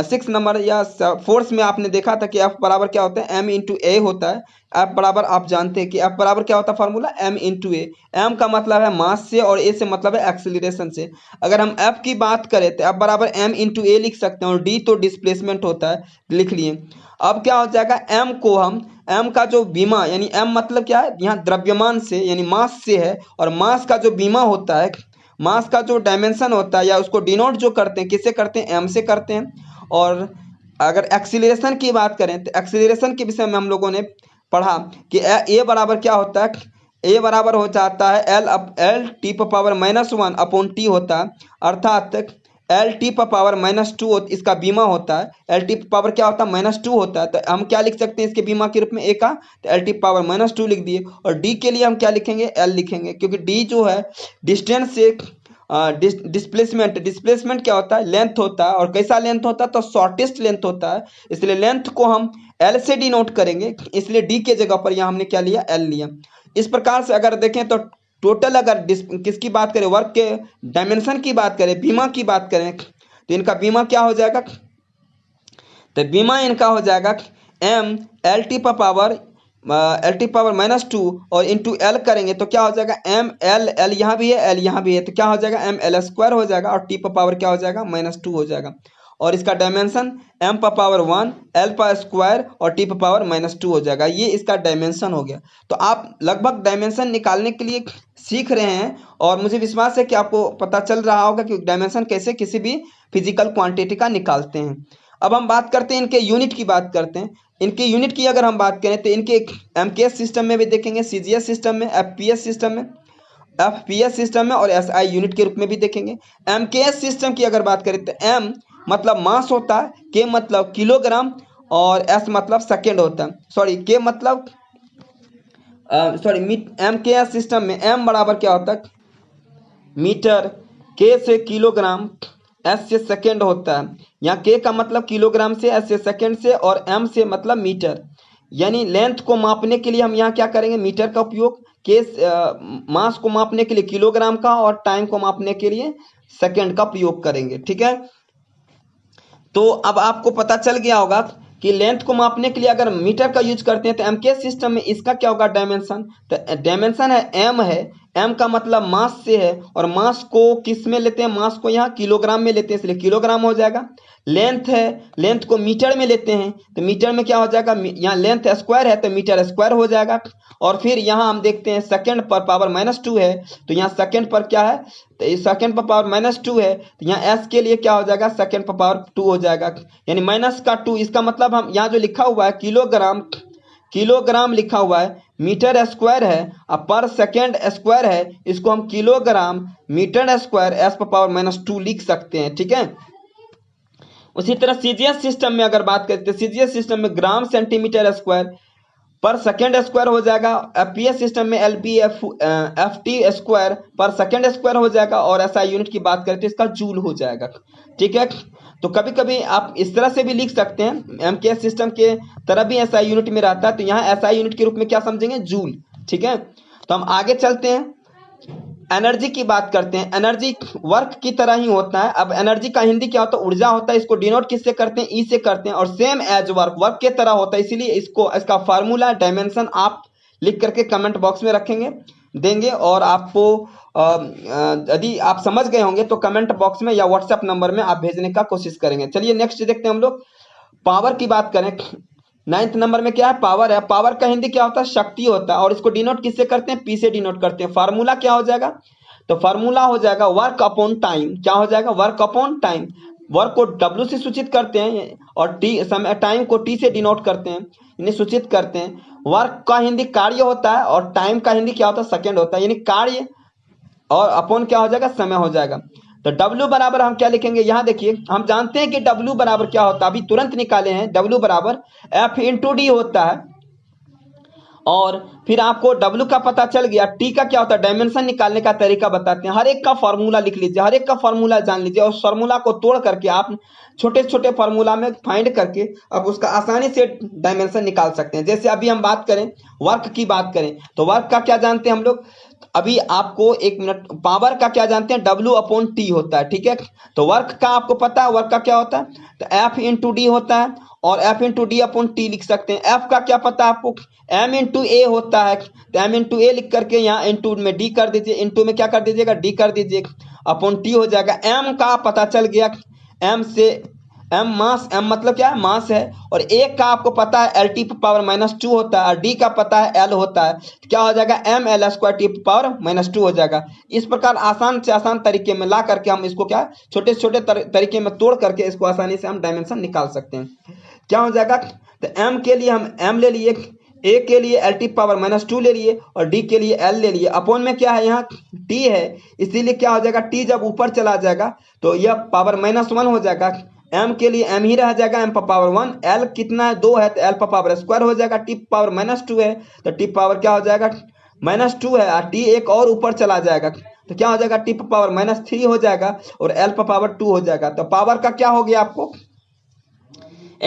6 नंबर या फोर्स में आपने देखा था कि F बराबर क्या होता है M × A होता है। F बराबर आप जानते हैं कि F बराबर क्या होता है फार्मूला M × A। M का मतलब है मास से और A से मतलब है एक्सीलरेशन से। अगर हम F की बात करें तो F बराबर M × A लिख सकते हैं, और D तो डिस्प्लेसमेंट होता है, लिख लिए। अब क्या हो जाएगा M को हम M का जो बीमा यानी M मतलब क्या है यहाँ द्रव्यमान से यानी मास से है, और मास का जो बीमा होता है, मास का जो डायमेंशन होता है या उसको डिनोट जो करते हैं किससे करते हैं M से करते हैं। और अगर एक्सीलरेशन की बात करें तो एक्सीलरेशन के विषय में हम लोगों ने पढ़ा कि A बराबर क्या होता है, A बराबर हो जाता है L T⁻⁻1 अपॉन T होता है, अर्थात L T⁻⁻2 इसका बीमा होता है। L T क्या होता है -2 होता है, तो हम क्या लिख सकते हैं इसके बीमा के रूप में A का, तो L T⁻2 लिख दिए। और D के लिए हम क्या लिखेंगे L लिखेंगे, क्योंकि D जो है डिस्टेंस से डिस्प्लेसमेंट क्या होता है लेंथ होता है, और कैसा लेंथ होता है तो शॉर्टेस्ट लेंथ होता है, इसलिए लेंथ को हम L से डिनोट करेंगे, इसलिए D के जगह पर यहाँ हमने क्या लिया L लिया। इस प्रकार से अगर देखें तो टोटल अगर किसकी बात करें वर्क के डायमेंशन की बात करें, बीमा की बात करें, तो इनका बीमा क्या हो जाएगा, तो बीमा इनका हो जाएगा M L T⁻2 और इंटू L करेंगे तो क्या हो जाएगा M L यहाँ भी है L यहाँ भी है, तो क्या हो जाएगा ML² हो जाएगा, और T⁻ क्या हो जाएगा -2 हो जाएगा। और इसका डायमेंशन M⁻1 L² और T⁻2 हो जाएगा। ये इसका डायमेंशन हो गया। तो आप लगभग डायमेंशन निकालने के लिए सीख रहे हैं, और मुझे विश्वास है कि आपको पता चल रहा होगा कि डायमेंशन कैसे किसी भी फिजिकल क्वांटिटी का निकालते हैं। अब हम बात करते हैं इनके यूनिट की बात करते हैं। इनके यूनिट की अगर हम बात करें तो इनके एमकेएस सिस्टम में भी देखेंगे, सीजीएस सिस्टम में, एफपीएस सिस्टम में, एफपीएस सिस्टम में और एसआई यूनिट के रूप में भी देखेंगे। एमकेएस सिस्टम की अगर बात करें तो एम मतलब मास होता है, के मतलब किलोग्राम और एस मतलब सेकेंड होता है। सॉरी, के मतलब एमकेएस सिस्टम में एम बराबर क्या होता है, मीटर, के से किलोग्राम, एस से सेकेंड होता है। यहाँ के का मतलब किलोग्राम से, एस से सेकेंड से और एम से मतलब मीटर। यानी लेंथ को मापने के लिए हम यहाँ क्या करेंगे, मीटर का उपयोग, के मास को मापने के लिए किलोग्राम का और टाइम को मापने के लिए सेकेंड का प्रयोग करेंगे। ठीक है, तो अब आपको पता चल गया होगा कि लेंथ को मापने के लिए अगर मीटर का यूज करते हैं तो एमकेएस सिस्टम में इसका क्या होगा, डायमेंशन। तो डायमेंशन है एम, है एम का मतलब मास से है और मास को किस में लेते हैं, मास को यहाँ किलोग्राम में लेते हैं इसलिए किलोग्राम हो जाएगा। लेंथ है, लेंथ को मीटर में लेते हैं तो मीटर में क्या हो जाएगा, यहाँ लेंथ स्क्वायर है तो मीटर स्क्वायर हो जाएगा। और फिर यहाँ हम देखते हैं सेकेंड पर पावर -2 है तो यहाँ सेकेंड पर क्या है, तो इस सेकेंड पर पावर -2 है तो यहाँ एस के लिए क्या हो जाएगा, सेकेंड पर पावर 2 हो जाएगा, यानी -2। इसका मतलब हम यहाँ जो लिखा हुआ है किलोग्राम, किलोग्राम लिखा हुआ है, मीटर स्क्वायर है और पर सेकेंड स्क्वायर है, इसको हम किलोग्राम मीटर स्क्वायर एस पर पावर -2 लिख सकते हैं। ठीक है, उसी तरह सीजीएस सिस्टम में अगर बात करते हैं, सीजीएस सिस्टम में ग्राम सेंटीमीटर स्क्वायर पर सेकेंड स्क्वायर हो जाएगा। एफपीएस सिस्टम में एलबी एफटी स्क्वायर पर सेकेंड स्क्वायर हो जाएगा और एसआई यूनिट की बात करें तो इसका जूल हो जाएगा। ठीक है, तो कभी कभी आप इस तरह से भी लिख सकते हैं, एमकेएस सिस्टम के तरह भी एसआई यूनिट में रहता है तो यहाँ एसआई यूनिट के रूप में क्या समझेंगे, जूल। ठीक है, तो हम आगे चलते हैं, एनर्जी की बात करते हैं। एनर्जी वर्क की तरह ही होता है। अब एनर्जी का हिंदी क्या होता है, ऊर्जा होता है। इसको डिनोट किससे करते हैं, ई से करते हैं और सेम एज वर्क, वर्क के तरह होता है, इसीलिए इसको इसका फार्मूला डायमेंशन आप लिख करके कमेंट बॉक्स में रखेंगे देंगे और आपको यदि आप समझ गए होंगे तो कमेंट बॉक्स में या व्हाट्सएप नंबर में आप भेजने का कोशिश करेंगे। चलिए नेक्स्ट देखते हैं हम लोग, पावर की बात करें। 9th नंबर में क्या है, पावर है। पावर का हिंदी क्या होता है, शक्ति होता है और इसको डिनोट किससे करते हैं, पी से डिनोट करते हैं। फार्मूला क्या हो जाएगा, तो फार्मूला हो जाएगा वर्क अपॉन टाइम। क्या हो जाएगा, वर्क अपॉन टाइम। वर्क को W से सूचित करते हैं और टी समय, टाइम को T से डिनोट करते हैं, इन्हें सूचित करते हैं। वर्क का हिंदी कार्य होता है और टाइम का हिंदी क्या होता है, सेकेंड होता है, यानी कार्य और अपॉन क्या हो जाएगा, समय हो जाएगा। तो W बराबर हम क्या लिखेंगे, यहाँ देखिए हम जानते हैं कि W बराबर क्या होता है, अभी तुरंत निकाले हैं। W बराबर F इंटू डी होता है और फिर आपको W का पता चल गया। T का क्या होता है, डायमेंशन निकालने का तरीका बताते हैं। हर एक का फॉर्मूला लिख लीजिए, हर एक का फॉर्मूला जान लीजिए और फॉर्मूला को तोड़ करके आप छोटे छोटे फॉर्मूला में फाइंड करके अब उसका आसानी से डायमेंशन निकाल सकते हैं। जैसे अभी हम बात करें वर्क की बात करें तो वर्क का क्या जानते हैं हम लोग, अभी आपको एक मिनट, पावर का क्या जानते हैं, W अपॉन टी होता है। ठीक है, तो वर्क का आपको पता है, वर्क का क्या होता है, तो F इंटू डी होता है और F into D upon T लिख सकते हैं। F का क्या पता है आपको, M इंटू ए होता है, तो M इंटू ए लिख करके यहाँ इंटू में डी कर दीजिए, इंटू में क्या कर दीजिएगा, डी कर दीजिए, अपॉन टी हो जाएगा। M का पता चल गया, M से M मास, M मतलब क्या है, मास है और एक का आपको पता है एल टी पावर -2 होता है और डी का पता है एल होता है, क्या हो जाएगा, M L square T power -2 हो जाएगा। इस प्रकार आसान से आसान तरीके में ला करके हम इसको क्या छोटे छोटे तरीके में तोड़ करके इसको आसानी से हम डायमेंशन निकाल सकते हैं। क्या हो जाएगा, तो एम के लिए हम एम ले लिए, ए के लिए एल टी पावर -2 ले लिए और डी के लिए एल ले लिए। अपॉन में क्या है, यहाँ टी है, इसीलिए क्या हो जाएगा, टी जब ऊपर चला जाएगा तो यह पावर -1 हो जाएगा। m के लिए m ही रह जाएगा, m पर पावर 1, l कितना है, 2 है तो l पर पावर स्क्वायर हो जाएगा। t पावर -2 है तो t पावर क्या हो जाएगा, -2 है और t एक और ऊपर चला जाएगा तो क्या हो जाएगा, t पर पावर -3 हो जाएगा और l पर पावर 2 हो जाएगा। तो पावर का क्या हो गया आपको,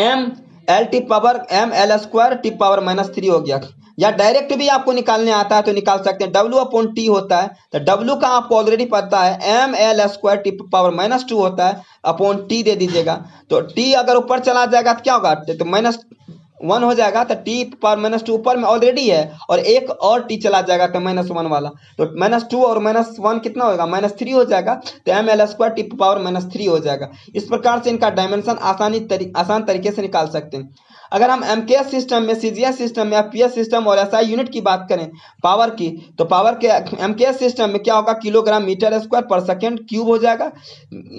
m l t power m l square t power -3 हो गया। या डायरेक्ट भी आपको निकालने आता है तो निकाल सकते हैं, W अपॉन टी होता है तो W का आपको ऑलरेडी पता है, M L square T power -2 होता है, अपॉन टी दे दीजिएगा। तो टी अगर ऊपर चला जाएगा तो क्या होगा, तो -1 हो जाएगा, तो टी पावर -2 ऊपर में ऑलरेडी है और एक और टी चला जाएगा तो -1 वाला, तो -2 और -1 कितना होगा, -3 हो जाएगा, तो M L square T power -3 हो जाएगा। इस प्रकार से इनका डायमेंशन आसान तरीके से निकाल सकते हैं। अगर हम एमकेएस सिस्टम में, सीजीएस सिस्टम में, एफपीएस सिस्टम और एसआई यूनिट की बात करें पावर की, तो पावर के एमकेएस सिस्टम में क्या होगा, किलोग्राम मीटर स्क्वायर पर सेकेंड क्यूब हो जाएगा,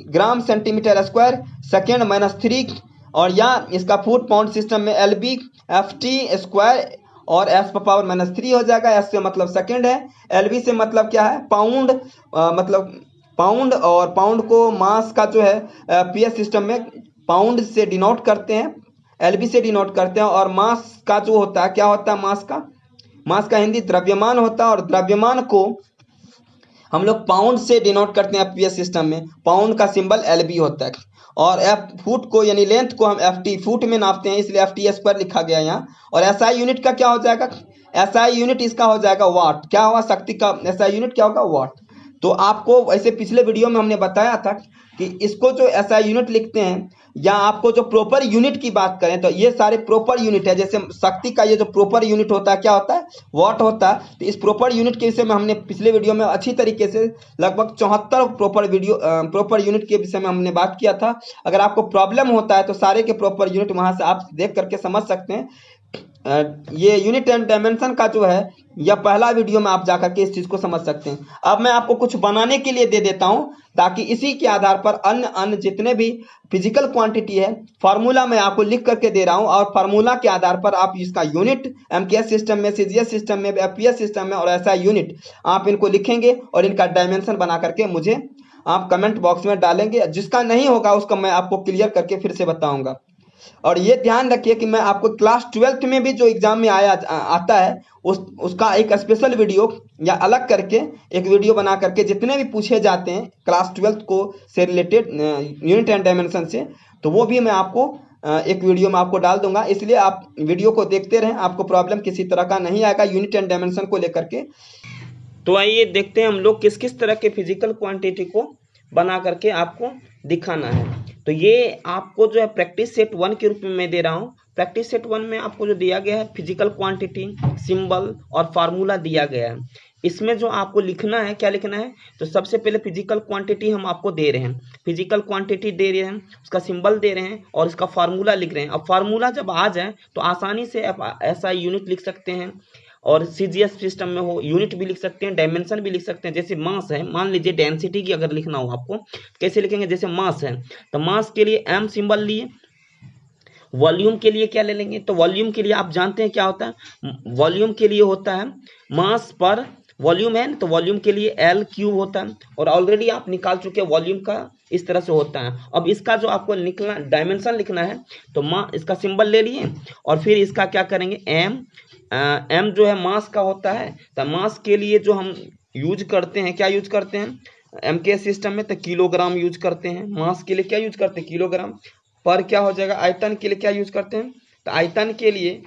ग्राम सेंटीमीटर स्क्वायर सेकेंड -3 और या इसका फुट पाउंड सिस्टम में LB FT स्क्वायर और S पर पावर -3 हो जाएगा। S से मतलब सेकंड है, LB से मतलब क्या है पाउंड, मतलब पाउंड, और पाउंड को मास का जो है PS सिस्टम में पाउंड से डिनोट करते हैं, LB से डिनोट करते हैं। और मास का जो होता है क्या होता है, मास का हिंदी द्रव्यमान होता है, और द्रव्यमान को हम लोग पाउंड से डिनोट करते हैं PS सिस्टम में, पाउंड का सिंबल LB होता है। और फुट को यानी लेंथ को हम FT फुट में नापते हैं, इसलिए FT स्क्वायर लिखा गया यहाँ। और SI यूनिट का क्या हो जाएगा, SI यूनिट इसका हो जाएगा वाट। क्या होगा, शक्ति का SI यूनिट क्या होगा, वाट। तो आपको ऐसे पिछले वीडियो में हमने बताया था कि इसको जो SI यूनिट लिखते हैं, या आपको जो प्रॉपर यूनिट की बात करें तो ये सारे प्रॉपर यूनिट है। जैसे शक्ति का ये जो प्रॉपर यूनिट होता है क्या होता है, वाट होता है। तो इस प्रॉपर यूनिट के विषय में हमने पिछले वीडियो में अच्छी तरीके से लगभग 74 प्रॉपर यूनिट के विषय में हमने बात किया था। अगर आपको प्रॉब्लम होता है तो सारे के प्रॉपर यूनिट वहां से आप देख करके समझ सकते हैं। ये यूनिट एंड डायमेंशन का जो है यह पहला वीडियो में आप जाकर के इस चीज को समझ सकते हैं। अब मैं आपको कुछ बनाने के लिए दे देता हूं, ताकि इसी के आधार पर अन्य जितने भी फिजिकल क्वांटिटी है फार्मूला मैं आपको लिख करके दे रहा हूं, और फार्मूला के आधार पर आप इसका यूनिट MKS सिस्टम में, CGS सिस्टम में, FPS सिस्टम में और SI यूनिट आप इनको लिखेंगे और इनका डायमेंशन बना करके मुझे आप कमेंट बॉक्स में डालेंगे। जिसका नहीं होगा उसका मैं आपको क्लियर करके फिर से बताऊंगा। और ये ध्यान रखिए कि मैं आपको क्लास 12th में भी जो एग्जाम में आता है उसका एक स्पेशल वीडियो या अलग करके एक वीडियो बना करके जितने भी पूछे जाते हैं क्लास 12th को से रिलेटेड यूनिट एंड डायमेंशन से, तो वो भी मैं आपको एक वीडियो में आपको डाल दूंगा। इसलिए आप वीडियो को देखते रहें, आपको प्रॉब्लम किसी तरह का नहीं आएगा यूनिट एंड डायमेंशन को लेकर के। तो आइए देखते हैं हम लोग किस किस तरह के फिजिकल क्वांटिटी को बना करके आपको दिखाना है। तो ये आपको जो है प्रैक्टिस सेट 1 के रूप में मैं दे रहा हूँ। प्रैक्टिस सेट 1 में आपको जो दिया गया है फिजिकल क्वांटिटी, सिंबल और फार्मूला दिया गया है। इसमें जो आपको लिखना है, क्या लिखना है, तो सबसे पहले फिजिकल क्वांटिटी हम आपको दे रहे हैं, फिजिकल क्वांटिटी दे रहे हैं, उसका सिंबल दे रहे हैं और इसका फार्मूला लिख रहे हैं। अब फार्मूला जब आ जाए तो आसानी से आप SI यूनिट लिख सकते हैं, और CGS सिस्टम में हो यूनिट भी लिख सकते हैं, डायमेंशन भी लिख सकते हैं। जैसे मास है, मान लीजिए डेंसिटी की अगर लिखना हो आपको, कैसे लिखेंगे, जैसे मास है तो मास के लिए M सिंबल लिए। वॉल्यूम के लिए क्या ले लेंगे, तो वॉल्यूम के लिए आप जानते हैं क्या होता है, वॉल्यूम के लिए होता है मास पर वॉल्यूम है, तो वॉल्यूम के लिए L क्यूब होता है, और ऑलरेडी आप निकाल चुके हैं वॉल्यूम का इस तरह से होता है। अब इसका जो आपको निकलना डायमेंशन लिखना है, तो इसका सिंबल ले लिए और फिर इसका क्या करेंगे, M जो है मास का होता है, तो मास के लिए जो हम यूज करते हैं, क्या यूज करते हैं MKS सिस्टम में, तो किलोग्राम यूज करते हैं। मास के लिए क्या यूज करते हैं, किलोग्राम। पर क्या हो जाएगा, आयतन के लिए क्या यूज करते हैं, तो आयतन के लिए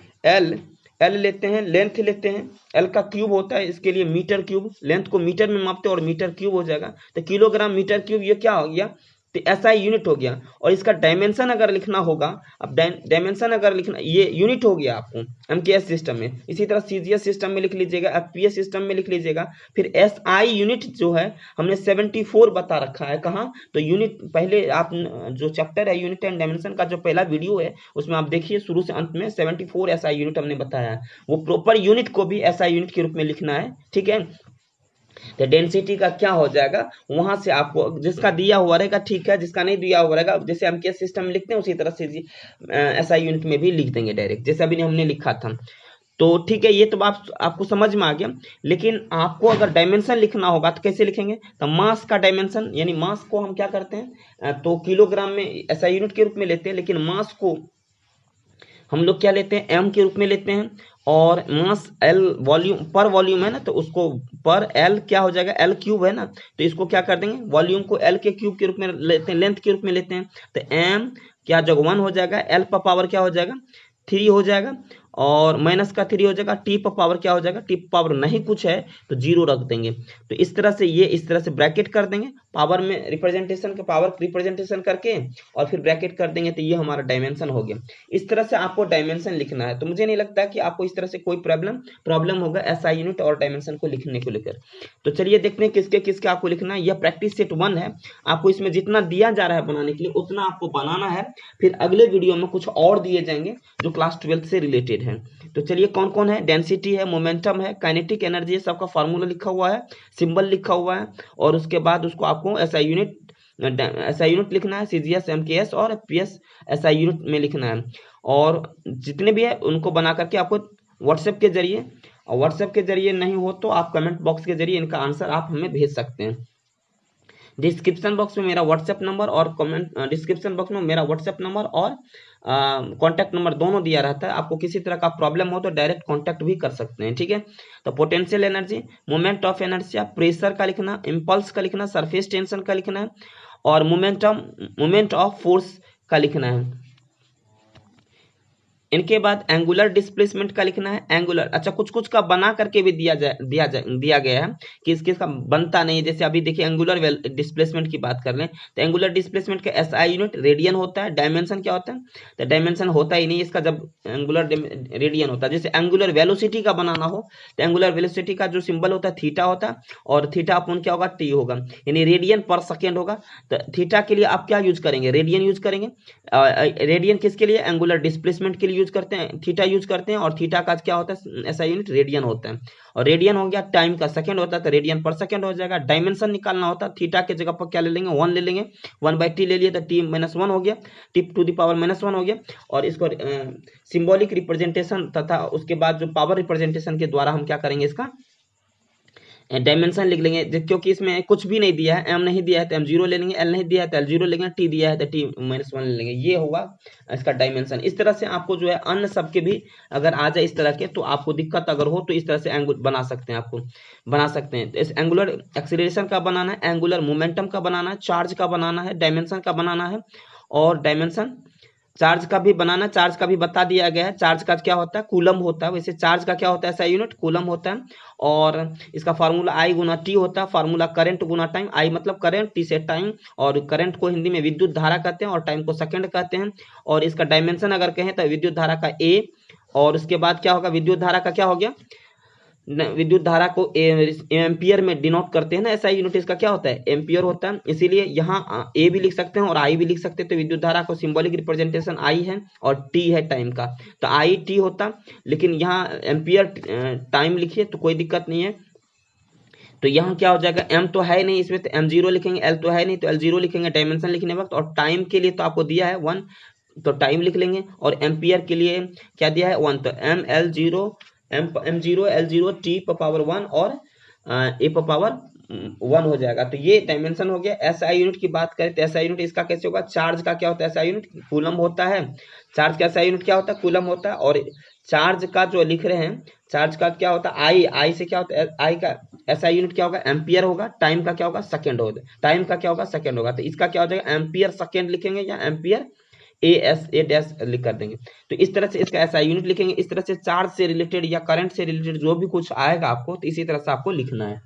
L लेते हैं, लेंथ लेते हैं, L का क्यूब होता है, इसके लिए मीटर क्यूब, लेंथ को मीटर में मापते हैं और मीटर क्यूब हो जाएगा, तो किलोग्राम मीटर क्यूब ये क्या हो गया, तो SI यूनिट हो गया। और इसका डायमेंशन अगर लिखना होगा, अब डायमेंशन अगर लिखना, ये यूनिट हो गया आपको MKS सिस्टम में। इसी तरह CGS सिस्टम में लिख लीजिएगा, FPS सिस्टम में लिख लीजिएगा। फिर SI यूनिट जो है हमने 74 बता रखा है, कहाँ, तो यूनिट पहले आप जो चैप्टर है यूनिट एंड डायमेंशन का जो पहला वीडियो है उसमें आप देखिए शुरू से अंत में 74 SI यूनिट हमने बताया है। वो प्रॉपर यूनिट को भी SI यूनिट के रूप में लिखना है, ठीक है। तो डेंसिटी का क्या हो जाएगा, वहां से आपको जिसका दिया हुआ रहेगा ठीक है, जिसका नहीं दिया हुआ रहेगा जैसे MKS सिस्टम में लिखते हैं उसी तरह से SI यूनिट में भी लिख देंगे डायरेक्ट, जैसे अभी हमने लिखा था। तो ठीक है, ये तो आपको समझ में आ गया। लेकिन आपको अगर डायमेंशन लिखना होगा तो कैसे लिखेंगे, तो मास का डायमेंशन, यानी मास को हम क्या करते हैं, तो किलोग्राम में SI यूनिट के रूप में लेते हैं, लेकिन मास को हम लोग क्या लेते हैं, M के रूप में लेते हैं। और मास L वॉल्यूम पर वॉल्यूम है ना, तो उसको पर L क्या हो जाएगा, L क्यूब है ना, तो इसको क्या कर देंगे, वॉल्यूम को L के क्यूब के रूप में लेते हैं, लेंथ के रूप में लेते हैं, तो M क्या जब 1 हो जाएगा, L पर पावर क्या हो जाएगा, 3 हो जाएगा, और माइनस का 3 हो जाएगा, T पर पावर क्या हो जाएगा, T पर पावर नहीं कुछ है तो 0 रख देंगे। तो इस तरह से ये इस तरह से ब्रैकेट कर देंगे, पावर में रिप्रेजेंटेशन के पावर रिप्रेजेंटेशन करके और फिर ब्रैकेट कर देंगे, तो ये हमारा डायमेंशन हो गया। इस तरह से आपको डायमेंशन लिखना है। तो मुझे नहीं लगता कि आपको इस तरह से कोई प्रॉब्लम होगा SI यूनिट और डायमेंशन को लिखने को लेकर। तो चलिए देखते हैं किसके किसके आपको लिखना है। यह प्रैक्टिस सेट 1 है, आपको इसमें जितना दिया जा रहा है बनाने के लिए उतना आपको बनाना है। फिर अगले वीडियो में कुछ और दिए जाएंगे जो क्लास 12 से रिलेटेड है। तो चलिए कौन कौन है, डेंसिटी है, मोमेंटम है, काइनेटिक एनर्जी है, सबका फार्मूला लिखा हुआ है, सिंबल लिखा हुआ है, और उसके बाद उसको आपको SI यूनिट SI यूनिट लिखना है, CGS MKS और FPS SI यूनिट में लिखना है। और जितने भी है उनको बना करके आपको व्हाट्सएप के जरिए, और व्हाट्सएप के जरिए नहीं हो तो आप कमेंट बॉक्स के जरिए इनका आंसर आप हमें भेज सकते हैं। डिस्क्रिप्शन बॉक्स में मेरा व्हाट्सएप नंबर और कमेंट डिस्क्रिप्शन बॉक्स में मेरा व्हाट्सएप नंबर और कॉन्टैक्ट नंबर दोनों दिया रहता है। आपको किसी तरह का प्रॉब्लम हो तो डायरेक्ट कॉन्टैक्ट भी कर सकते हैं, ठीक है। तो potential energy, moment of inertia, pressure का लिखना, इम्पल्स का लिखना, सरफेस टेंशन का लिखना है और मोमेंट ऑफ फोर्स का लिखना है। इनके बाद एंगुलर डिस्प्लेसमेंट का लिखना है। एंगुलर, अच्छा कुछ कुछ का बना करके भी दिया गया है कि इसका बनता नहीं है। जैसे अभी देखिए एंगुलर डिस्प्लेसमेंट की बात कर लें तो एंगुलर डिस्प्लेसमेंट का SI यूनिट रेडियन होता है। डायमेंशन क्या होता है? तो डायमेंशन होता ही नहीं इसका जब एंगुलर रेडियन होता है। जैसे एंगुलर वेलोसिटी का बनाना हो तो एंगुलर वेलोसिटी का जो सिंबल होता है थीटा होता है और थीटा अपॉन क्या होगा? T होगा, यानी रेडियन पर सेकेंड होगा। तो थीटा के लिए आप क्या यूज करेंगे? रेडियन यूज करेंगे। रेडियन किसके लिए? एंगुलर डिस्प्लेसमेंट के लिए यूज करते हैं, थीटा यूज करते हैं। और थीटा का क्या होता है? SI यूनिट रेडियन होता है। और रेडियन हो गया, टाइम का सेकंड होता है तो रेडियन पर सेकंड हो जाएगा। डायमेंशन निकालना होता है, थीटा के जगह पर क्या ले लेंगे? 1 ले लेंगे, 1/t ले लिए तो T-1 हो गया, T⁻⁻1 हो गया। और इसको सिंबॉलिक रिप्रेजेंटेशन तथा उसके बाद जो पावर रिप्रेजेंटेशन के द्वारा हम क्या करेंगे? इसका डायमेंशन लिख लेंगे। क्योंकि इसमें कुछ भी नहीं दिया है, M नहीं दिया है तो M0 ले लेंगे, L नहीं दिया है तो L0 लेंगे, T दिया है तो T-1 ले लेंगे। ये होगा इसका डायमेंशन। इस तरह से आपको जो है अन्य सब के भी अगर आ जाए इस तरह के तो आपको दिक्कत अगर हो तो इस तरह से एंगुलर बना सकते हैं, आपको बना सकते हैं। तो इस एंगुलर एक्सीलरेशन का बनाना है, एंगुलर मोमेंटम का बनाना है, चार्ज का बनाना है, डायमेंशन का बनाना है और डायमेंशन चार्ज का भी बनाना। चार्ज का भी बता दिया गया है। चार्ज का क्या होता है? कूलम होता है। वैसे चार्ज का क्या होता है? SI यूनिट कूलम होता है। और इसका फार्मूला I गुना T होता है। Formula current Guna time, I मतलब करंट, T से टाइम। और करंट को हिंदी में विद्युत धारा कहते हैं और टाइम को सेकंड कहते हैं। और इसका डायमेंशन अगर कहें तो विद्युत धारा का A। और उसके बाद क्या होगा? विद्युत धारा का क्या हो गया? विद्युत धारा को एम्पियर में डिनोट करते हैं ना। SI यूनिट इसका क्या होता है? एम्पियर होता है। इसीलिए यहाँ A भी लिख सकते हैं और I भी लिख सकते हैं। तो विद्युत धारा को सिंबॉलिक रिप्रेजेंटेशन I है और T है टाइम का, तो IT होता। लेकिन यहाँ एम्पियर टाइम लिखिए तो कोई दिक्कत नहीं है। तो यहाँ क्या हो जाएगा? M तो है नहीं इसमें तो M0 लिखेंगे, L तो है नहीं तो L0 लिखेंगे डायमेंशन लिखने वक्त। और टाइम के लिए तो आपको दिया है 1 तो टाइम लिख लेंगे। और एम्पियर के लिए क्या दिया है? 1 तो M0 L0 T⁻1 और A⁻1 हो जाएगा। तो ये डायमेंशन हो गया। SI यूनिट की बात करें तो SI यूनिट इसका कैसे होगा? चार्ज का क्या होता है? SI यूनिट कूलम होता है। चार्ज का SI यूनिट क्या होता है? कूलम होता है। और चार्ज का जो लिख रहे हैं, चार्ज का क्या होता है? I से क्या होता है? I का SI यूनिट क्या होगा? एम्पियर होगा। टाइम का क्या होगा? सेकेंड होगा। टाइम का क्या होगा? सेकेंड होगा। तो इसका क्या हो जाएगा? एम्पियर सेकेंड लिखेंगे या एम्पियर A लिख कर देंगे। तो इस तरह से इसका SI यूनिट लिखेंगे। इस तरह से चार्ज से रिलेटेड या करंट से रिलेटेड जो भी कुछ आएगा आपको तो इसी तरह से आपको लिखना है।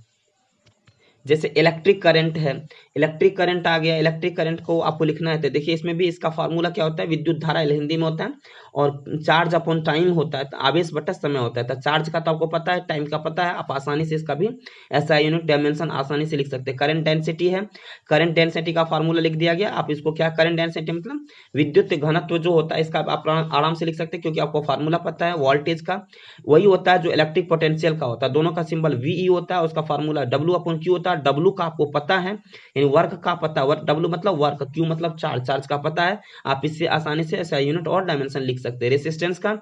जैसे इलेक्ट्रिक करंट है, इलेक्ट्रिक करंट आ गया, इलेक्ट्रिक करंट को आपको लिखना है तो देखिए इसमें भी इसका फार्मूला क्या होता है? विद्युत धारा हिंदी में होता है और चार्ज अपॉन टाइम होता है, तो आवेश बटा समय होता है। तो चार्ज का तो आपको पता है, टाइम का पता है, आप आसानी से इसका भी SI यूनिट डायमेंशन आसानी से लिख सकते हैं। करंट डेंसिटी है, करंट डेंसिटी का फार्मूला लिख दिया गया। आप इसको क्या, करंट डेंसिटी मतलब विद्युत घनत्व जो होता है इसका आप आराम से लिख सकते हैं क्योंकि आपको फार्मूला पता है। वोल्टेज का वही होता है जो इलेक्ट्रिक पोटेंशियल का होता है, दोनों का सिंबल VE होता है, उसका फार्मूला W/Q होता है। W का आपको पता है, यानी वर्क का पता है, W मतलब वर्क, Q मतलब चार्ज, चार्ज का पता है। आप इससे आसानी से SI यूनिट और डायमेंशन लिख सकते हैं। रेसिस्टेंस का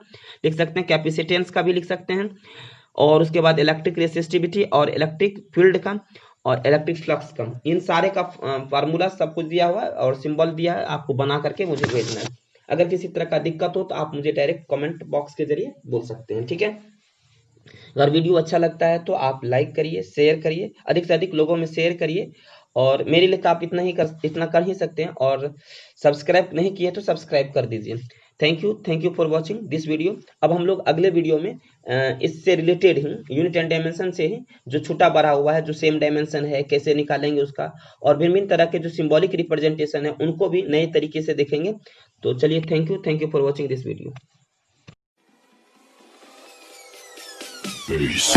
लिख सकते हैं, कैपेसिटेंस का भी लिख सकते हैं। और उसके बाद इलेक्ट्रिक रेसिस्टिविटी और इलेक्ट्रिक फील्ड का और इलेक्ट्रिक फ्लक्स का, इन सारे का फार्मूला सब कुछ दिया हुआ है और सिंबल दिया है, आपको बना करके मुझे भेजना है। अगर किसी तरह का दिक्कत हो तो आप मुझे डायरेक्ट कमेंट बॉक्स के जरिए बोल सकते हैं, ठीक है। अगर वीडियो अच्छा लगता है तो आप लाइक करिए, शेयर करिए, अधिक से अधिक लोगों में शेयर करिए। और मेरे लिए तो आप इतना कर ही सकते हैं। और सब्सक्राइब नहीं किए तो सब्सक्राइब कर दीजिए। Thank you for watching this video. अब हम लोग अगले वीडियो में इससे related he unit and dimension से ही जो छूटा बढ़ा हुआ है, जो सेम डायमेंशन है, कैसे निकालेंगे उसका, और भिन्न तरह के जो सिंबॉलिक रिप्रेजेंटेशन है उनको भी नए तरीके से देखेंगे। तो चलिए, thank you for watching this video. Peace.